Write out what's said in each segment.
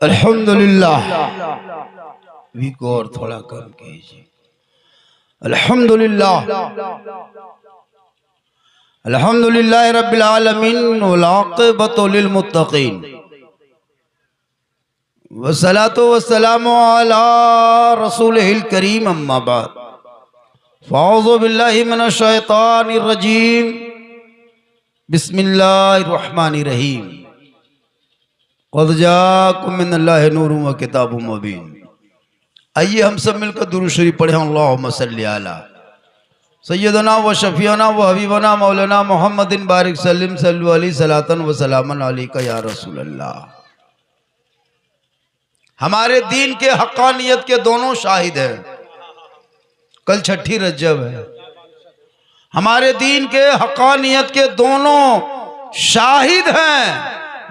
अल्हम्दुलिल्लाह। भी को और थोड़ा कम कीजिए। अल्हम्दुलिल्लाह अल्हम्दुलिल्लाह रब्बिल आलमीन वल आक़िबतु लिल मुत्तक़ीन वस्सलातु वस्सलामु अला रसूलिहिल करीम अम्मा बाद फ़अऊज़ु बिल्लाहि मिनश शैतानिर रजीम बिस्मिल्लाहिर रहमानिर रहीम क़द जाअकुम मिनल्लाहि नूरुन व किताबुम मुबीन। आइए हम सब मिलकर दुरूद शरीफ पढ़ें। अल्लाहुम्मा सल्लि अला सय्यदना व शफीअना व हबीबना मौलाना मुहम्मदिन बारिक सल्लिम सल्लु अलैहि सलातन व सलामन अलैका या रसूल अल्लाह। हमारे दीन के हक़ानियत के दोनों शाहिद हैं। कल छठी रजब है। हमारे दीन के हक़ानियत के दोनों शाहिद हैं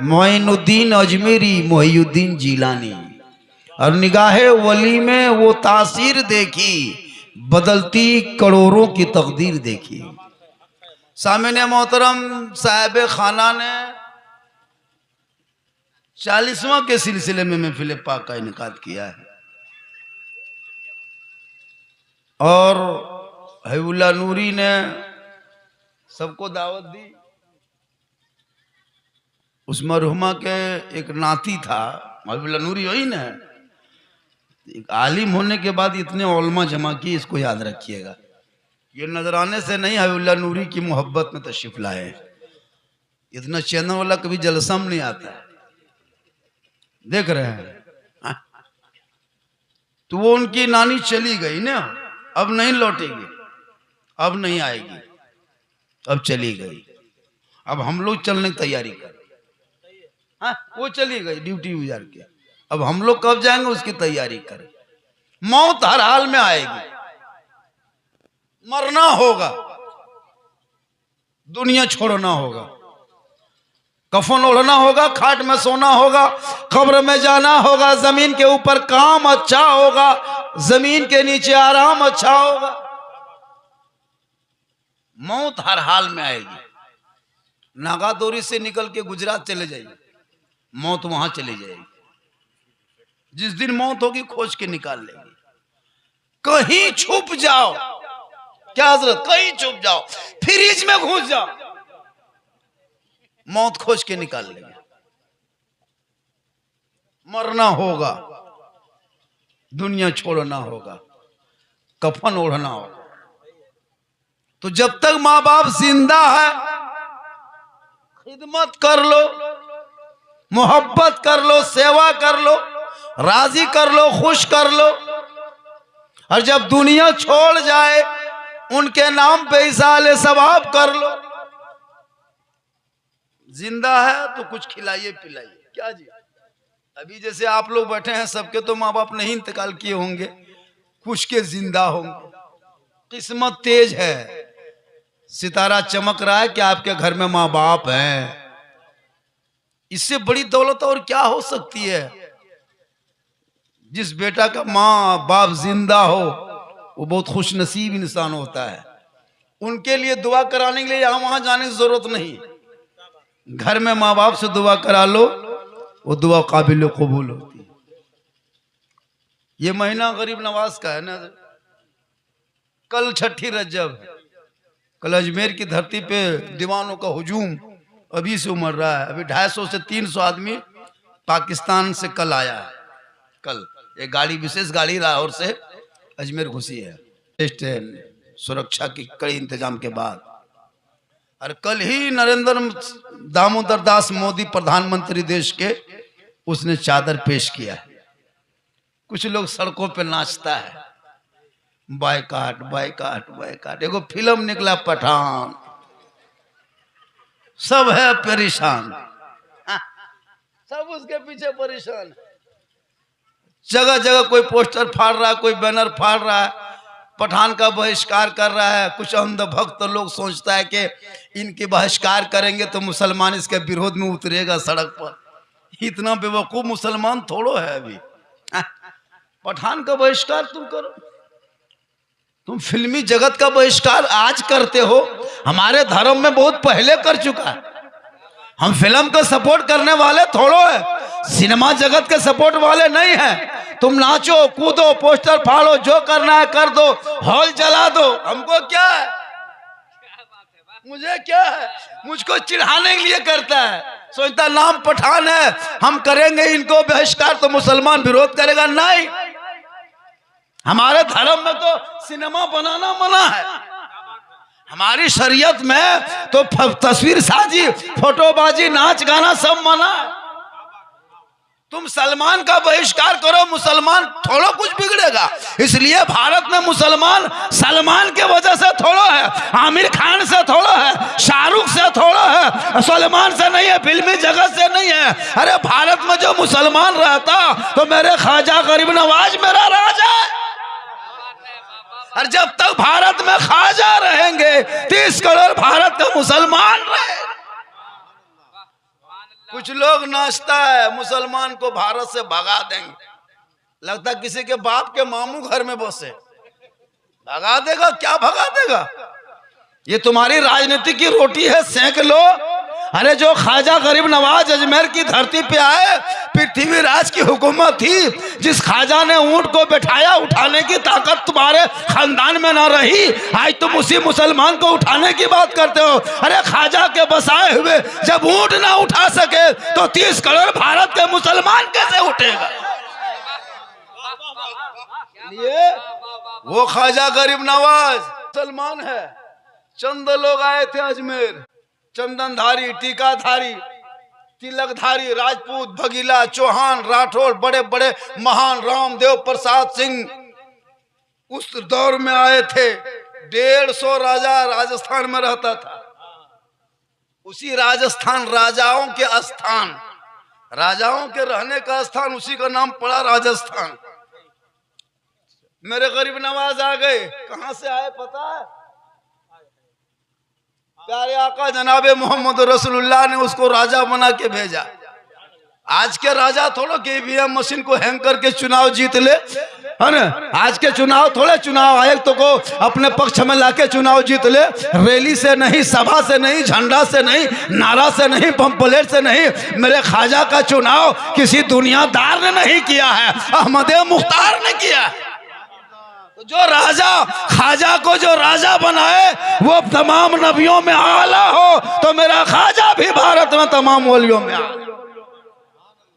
मोइनुद्दीन अजमेरी, मोहिउद्दीन जीलानी। और निगाहे वली में वो तासीर देखी, बदलती करोड़ों की तकदीर देखी। सामने मोहतरम साहिब खाना ने 40वां के सिलसिले में महफिल पाक का इनेकाद किया है और हबीबुल्लाह नूरी ने सबको दावत दी। उस मरहुमा के एक नाती था, हबीबुल्लाह नूरी वही ना, एक आलिम होने के बाद इतने उलमा जमा की, इसको याद रखिएगा। ये नजराने से नहीं, हबीबुल्लाह नूरी की मोहब्बत में तशरीफ लाए। इतना चैनल वाला कभी जलसा में नहीं आता है, देख रहे हैं। तो वो उनकी नानी चली गई ना, अब नहीं लौटेगी, अब नहीं आएगी, अब चली गई। अब हम लोग चलने की तैयारी कर। हाँ, वो चली गई ड्यूटी गुजार के, अब हम लोग कब जाएंगे उसकी तैयारी करें। मौत हर हाल में आएगी, मरना होगा, दुनिया छोड़ना होगा, कफन ओढ़ना होगा, खाट में सोना होगा, कब्र में जाना होगा। जमीन के ऊपर काम अच्छा होगा, जमीन के नीचे आराम अच्छा होगा। मौत हर हाल में आएगी। नागादोरी से निकल के गुजरात चले जाइए, मौत वहां चली जाएगी। जिस दिन मौत होगी खोज के निकाल लेंगे। कहीं छुप जाओ, क्या हजरत, कहीं छुप जाओ, फ्रिज में घुस जाओ, मौत खोज के निकाल लेंगे। मरना होगा, दुनिया छोड़ना होगा, कफन ओढ़ना होगा। तो जब तक माँ बाप जिंदा है खिदमत कर लो, मोहब्बत कर लो, सेवा कर लो, राजी कर लो, खुश कर लो। और जब दुनिया छोड़ जाए उनके नाम पे इसाले सवाब कर लो। जिंदा है तो कुछ खिलाइए पिलाइए। क्या जी, अभी जैसे आप लोग बैठे हैं, सबके तो माँ बाप नहीं इंतकाल किए होंगे, कुछ के जिंदा होंगे। किस्मत तेज है, सितारा चमक रहा है कि आपके घर में माँ बाप हैं। इससे बड़ी दौलत और क्या हो सकती है। जिस बेटा का माँ बाप जिंदा हो वो बहुत खुश नसीब इंसान होता है। उनके लिए दुआ कराने के लिए यहाँ वहां जाने की जरूरत नहीं, घर में माँ बाप से दुआ करा लो, वो दुआ काबिल कबूल होती है। ये महीना गरीब नवाज का है ना। कल छठी रजब है। कल अजमेर की धरती पे दीवानों का हुजूम अभी से उमड़ रहा है। अभी 250 से 300 आदमी पाकिस्तान से कल आया है। कल एक गाड़ी, विशेष गाड़ी लाहौर से अजमेर घुसी है, सुरक्षा की कड़ी इंतजाम के बाद। और कल ही नरेंद्र दामोदर दास मोदी प्रधानमंत्री देश के, उसने चादर पेश किया है। कुछ लोग सड़कों पे नाचता है, बायकाट बायकाट बायकाट। एगो फिल्म निकला पठान, सब है परेशान, सब उसके पीछे परेशान। जगह जगह कोई पोस्टर फाड़ रहा है, कोई बैनर फाड़ रहा है, पठान का बहिष्कार कर रहा है। कुछ अंधभक्त लोग सोचता है कि इनके बहिष्कार करेंगे तो मुसलमान इसके विरोध में उतरेगा सड़क पर। इतना बेवकूफ मुसलमान थोड़ो है अभी। पठान का बहिष्कार तुम करो, तुम फिल्मी जगत का बहिष्कार आज करते हो, हमारे धर्म में बहुत पहले कर चुका है। हम फिल्म को सपोर्ट करने वाले थोड़ो है। सिनेमा जगत के सपोर्ट वाले नहीं हैं। तुम नाचो कूदो पोस्टर फाड़ो जो करना है कर दो, हॉल जला दो, हमको क्या है, मुझे क्या है, मुझको चिढ़ाने के लिए करता है। सोचता नाम पठान है, हम करेंगे इनको बहिष्कार तो मुसलमान विरोध करेगा। नहीं, हमारे धर्म में तो सिनेमा बनाना मना है। हमारी शरीयत में तो तस्वीर साजी, फोटोबाजी, नाच गाना सब मना है। तुम सलमान का बहिष्कार करो, मुसलमान थोड़ा कुछ बिगड़ेगा। इसलिए भारत में मुसलमान सलमान के वजह से थोड़ा है, आमिर खान से थोड़ा है, शाहरुख से थोड़ा है, सलमान से नहीं है, फिल्मी जगत से नहीं है। अरे भारत में जो मुसलमान रहता तो मेरे ख्वाजा गरीब नवाज मेरा राजा है। और जब तक भारत में ख्वाजा रहेंगे 30 करोड़ भारत का मुसलमान रहे। कुछ लोग नाचता है मुसलमान को भारत से भगा देंगे, लगता किसी के बाप के मामू घर में बसे, भगा देगा। क्या भगा देगा? ये तुम्हारी राजनीति की रोटी है, सेंक लो। अरे जो ख्वाजा गरीब नवाज अजमेर की धरती पे आए, पृथ्वीराज की हुकूमत थी, जिस ख्वाजा ने ऊंट को बैठाया, उठाने की ताकत तुम्हारे खानदान में ना रही, आज तुम उसी मुसलमान को उठाने की बात करते हो। अरे ख्वाजा के बसाए हुए जब ऊंट ना उठा सके तो 30 करोड़ भारत के मुसलमान कैसे उठेगा? ये वो ख्वाजा गरीब नवाज मुसलमान है। चंद लोग आए थे अजमेर, चंदनधारी, टीकाधारी, तिलकधारी, राजपूत, भगीला, चौहान, राठौर, बड़े बड़े महान रामदेव प्रसाद सिंह उस दौर में आए थे। 150 राजा राजस्थान में रहता था। उसी राजस्थान राजाओं के स्थान, राजाओं के रहने का स्थान, उसी का नाम पड़ा राजस्थान। मेरे गरीब नवाज आ गए। कहां से आए पता है? प्यारे आका जनाबे मोहम्मद रसूलुल्लाह ने उसको राजा बना के भेजा। आज के राजा थोड़ा के ईवीएम मशीन को हैंग करके चुनाव जीत ले, है ना? आज के चुनाव थोड़े चुनाव आयोग तो को अपने पक्ष में लाके चुनाव जीत ले। रैली से नहीं, सभा से नहीं, झंडा से नहीं, नारा से नहीं, पंपलेट से नहीं। मेरे ख्वाजा का चुनाव किसी दुनियादार ने नहीं किया है, अहमद मुख्तार ने किया है। तो जो राजा ख्वाजा को जो राजा बनाए वो तमाम नबियों में आला हो, तो मेरा ख्वाजा भी भारत में तमाम वलियों में आला,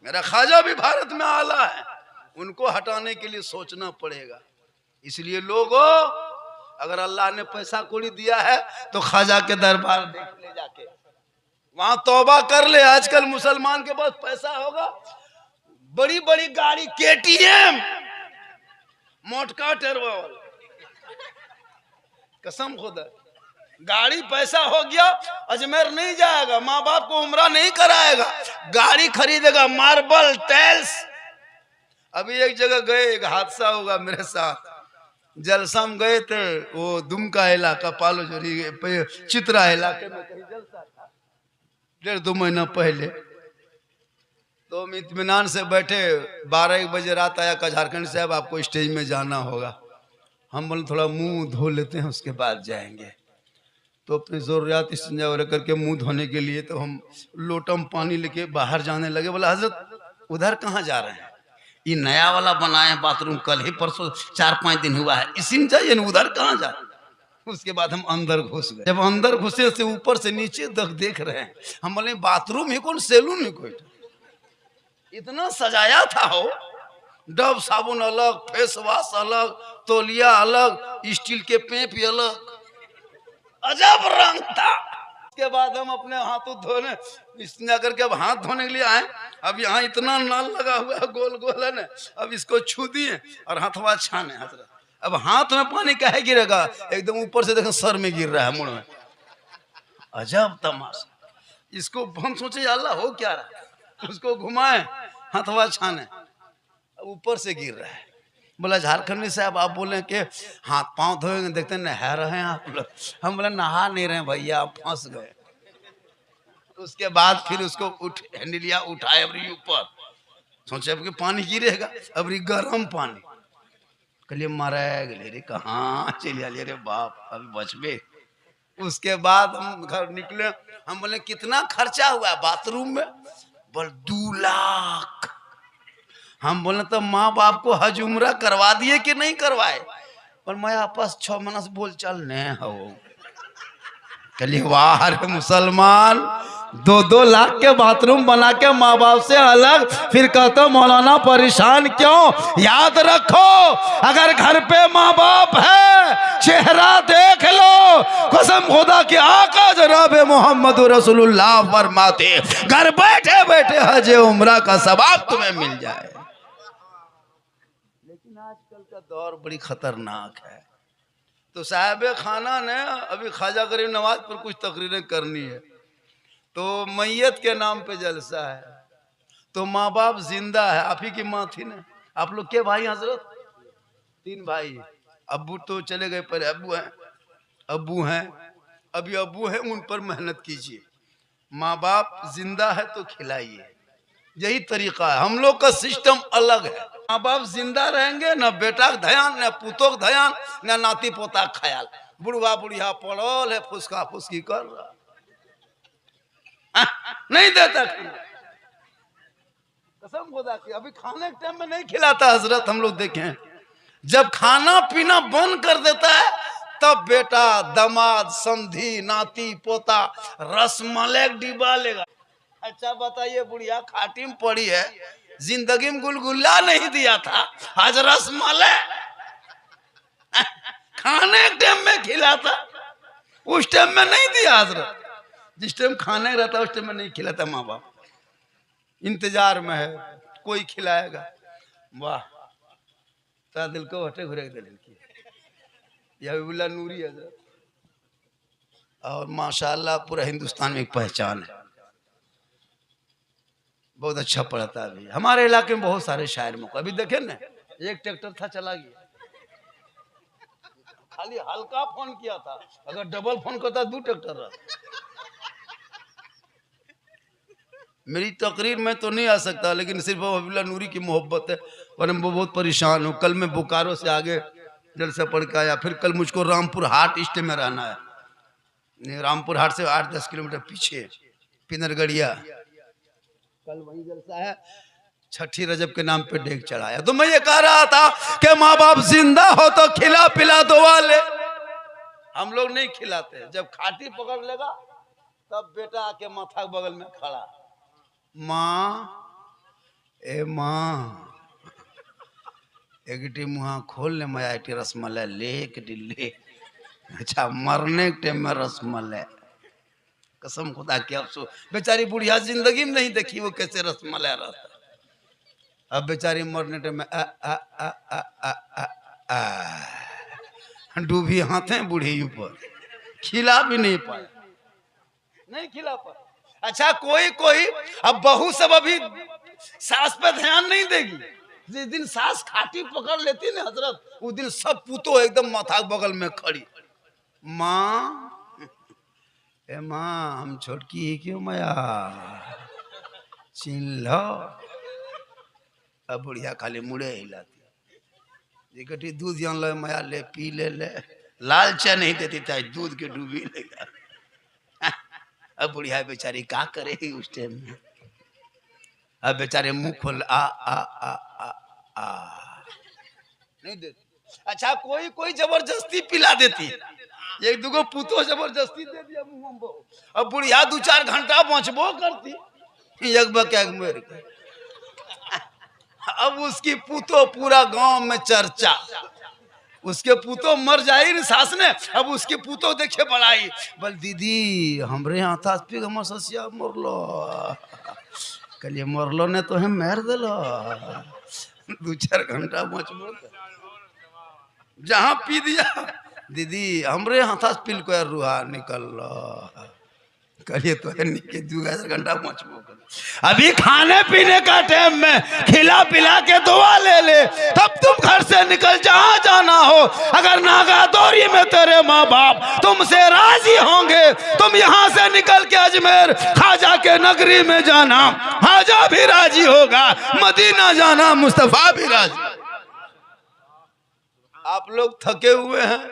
मेरा ख्वाजा भी भारत में आला है। उनको हटाने के लिए सोचना पड़ेगा। इसलिए लोगों, अगर अल्लाह ने पैसा कौड़ी दिया है तो ख्वाजा के दरबार देख ले जाके, वहां तौबा कर ले। आजकल मुसलमान के पास पैसा होगा, बड़ी बड़ी गाड़ी, KTM, मोटका टेरवाल, कसम खुदा, गाड़ी पैसा हो गया, अजमेर नहीं जाएगा, माँ बाप को उम्रा नहीं कराएगा, गाड़ी खरीदेगा, मार्बल टाइल्स। अभी एक जगह गए, एक हादसा होगा मेरे साथ। जलसा में गए थे, वो दुमका इलाका, पालो जोरी चित्रा इलाके में कहीं जलसा था 1.5-2 महीना पहले। तो हम इत्मीनान से बैठे, 12-1 बजे रात आया का झारखंड साहब आपको स्टेज में जाना होगा। हम बोले थोड़ा मुंह धो लेते हैं उसके बाद जाएंगे। तो अपनी ज़रूरियात इस्तिंजा वगैरह करके मुंह धोने के लिए तो हम लोटम पानी लेके बाहर जाने लगे। बोला हजरत उधर कहाँ जा रहे हैं? ये नया वाला बनाए हैं बाथरूम, कल ही परसों 4-5 दिन हुआ है, इसी में जाइए ना, उधर कहाँ जा रहे हैं? उसके बाद हम अंदर घुस गए। जब अंदर घुसे से ऊपर से नीचे तक देख रहे हैं। हम बोले बाथरूम ही कौन, सैलून ही कोई, इतना सजाया था हो। डब साबुन अलग, फेस वॉश अलग, तौलिया अलग, स्टील के पेप अलग, अजब रंग था। उसके बाद हम अपने हाथों धोने इस्तेमाल करके अब हाथ धोने के लिए आए। अब यहाँ इतना नल लगा हुआ है, गोल गोल है ना, अब इसको छू दिए और हाथवा छाने हजरत। अब हाथ में पानी काहे गिरेगा, एकदम ऊपर से देखें सर में गिर रहा है, मुड़ में। अजब तमाशा। इसको हम सोचे अल्लाह हो क्या रहा है, उसको घुमाए, हाथवा छाने, ऊपर से गिर रहा है। बोला झारखंडी साहब आप बोले कि हाथ पांव धोएंगे, देखते नहा रहे हैं आप लोग। हम बोले नहा नहीं रहे भैया, आप फंस गए। उसके बाद फिर उसको हैंडलिया उठाए अबरी ऊपर, सोचे अब कि पानी गिरेगा, अबरी गर्म पानी। कलिए मारा गले रे, कहाँ चलिए रे बाप, अभी बचबे। उसके बाद हम घर निकले। हम बोले कितना खर्चा हुआ बाथरूम में? बोल 2 लाख। हम बोले तो माँ बाप को हज उम्रा करवा दिए कि नहीं करवाए? पर मैं आपस 6 महीना से बोल चल ने हो। चलिए वाह रे मुसलमान, 2-2 लाख के बाथरूम बना के माँ बाप से अलग, फिर कहते मौलाना परेशान क्यों? याद रखो अगर घर पे माँ बाप है, चेहरा देख लो, कसम खुदा के आका जनाब मोहम्मद रसूलुल्लाह फरमाते घर बैठे बैठे हज उम्रा का सवाब तुम्हें मिल जाए। लेकिन आजकल का दौर बड़ी खतरनाक है। तो साहब खाना ने अभी ख्वाजा गरीब नवाज पर कुछ तकरीरें करनी है, तो मैयत के नाम पे जलसा है, तो माँ बाप जिंदा है। आप ही की माँ थी ना? आप लोग के भाई हजरत? 3 भाई। अब्बू तो चले गए, पर अब्बू हैं, अभी अब्बू हैं, उन पर मेहनत कीजिए। माँ बाप जिंदा है तो खिलाइए, यही तरीका है। हम लोग का सिस्टम अलग है। माँ बाप जिंदा रहेंगे, न बेटा का ध्यान, न पुतों का ध्यान, न नाती पोता का ख्याल। बुढ़वा बुढ़िया पड़ोल है, फुसका फुसकी कर रहा, नहीं देता खाना। कसम खुदा की अभी खाने के टाइम में नहीं खिलाता हजरत। हम लोग देखें, जब खाना पीना बंद कर देता है तब बेटा दामाद समधी नाती पोता रसमलाई डिब्बा लेगा। अच्छा बताइए, बुढ़िया खाटी में पड़ी है, जिंदगी में गुलगुल्ला नहीं दिया था, आज रसमलाई खाने के टाइम में खिलाता, उस टाइम में नहीं दिया हजरत। जिस टाइम खाने रहता उस टाइम में नहीं खिलाता। माँ बाप इंतजार में है कोई खिलाएगा। वाह, ता दिल को हटे घुरे दिल की यह नूरी हजरत। और माशाल्लाह पूरा हिंदुस्तान में एक पहचान है, बहुत अच्छा पढ़ता है। अभी हमारे इलाके में बहुत सारे शायर मुको अभी देखे ना, एक ट्रैक्टर था चला गया, खाली हल्का फोन किया था, अगर डबल फोन करता 2 ट्रैक्टर रहा। मेरी तकरीर में तो नहीं आ सकता, लेकिन सिर्फ हबीबुल्लाह नूरी की मोहब्बत है और मैं बहुत परेशान हूँ। कल मैं बोकारो से आगे जलसा पढ़ के आया, फिर कल मुझको रामपुर हाट स्टे में रहना है। रामपुर हाट से 8-10 किलोमीटर पीछे पिनरगढ़िया, कल वही जलसा है। छठी रजब के नाम पे डेग चढ़ाया। तो मैं ये कह रहा था कि माँ बाप जिंदा हो तो खिला पिला दो वाले, हम लोग नहीं खिलाते। जब खाटी पकड़ लेगा तब बेटा आके माथा के बगल में खड़ा, माँ ए माँ एक मुहा खोल ले, मैं आई रसमलाई ले एक ले। अच्छा, मरने के टाइम में रसमलाई, कसम खुदा के अफसोस। बेचारी बुढ़िया जिंदगी में नहीं देखी वो कैसे रसमलाई रहता। अब बेचारी मरने टाइम में डूबी हाथ है बूढ़ी ऊपर, खिला भी नहीं पाए, नहीं खिला पाए। अच्छा कोई कोई अब बहू सब अभी सास पे ध्यान नहीं देगी। जिस दिन सास खाटी पकड़ लेती ना हजरत, उस दिन सब पुतो एकदम माथा बगल में खड़ी, माँ ए माँ हम छोटकी ही क्यों मया छीन लो। अब बुढ़िया खाली मुड़े हिलाती, कटी दूध जान लो मया ले पी ले ले, लाल चाय नहीं देती था, दूध के डूबी लेगा। अब बुढ़िया बेचारी क्या करेगी उस टाइम में? अब बेचारे मुंह खोल आ आ आ आ आ नहीं देती। अच्छा कोई कोई जबरदस्ती पिला देती है, 1-2 पुतो जबरदस्ती दे दिया मुंह में। अब बुढ़िया 2-4 घंटा बचबो करती, अब उसकी पुतो पूरा गांव में चर्चा, उसके पुतो मर जाए न सास ने, अब उसके पुतो देखे बड़ाई, बोल दीदी हमरे यहाँ था हमर ससिया मरलो, कलिए मरलो ने तो हम मार दिलो, 2-4 घंटा बचबो जहाँ पी दिया। दीदी हमरे हाथा से पिल को रुहा निकल लो, कलिए तो 2 घंटा बचबो। अभी खाने पीने का टाइम में खिला पिला के दुआ ले ले, तब तुम घर से निकल जहां जाना हो। अगर नागादौरी में तेरे माँ बाप तुमसे राजी होंगे, तुम यहाँ से निकल के अजमेर ख्वाजा के नगरी में जाना, ख्वाजा भी राजी होगा, मदीना जाना मुस्तफा भी राजी। आप लोग थके हुए हैं,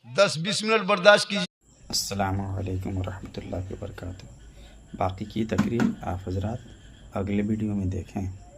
10-20 मिनट बर्दाश्त कीजिए। अस्सलामु अलैकुम वरहमतुल्लाहि वबरकातुहू। बाकी की तकरीर आप हजरात अगले वीडियो में देखें।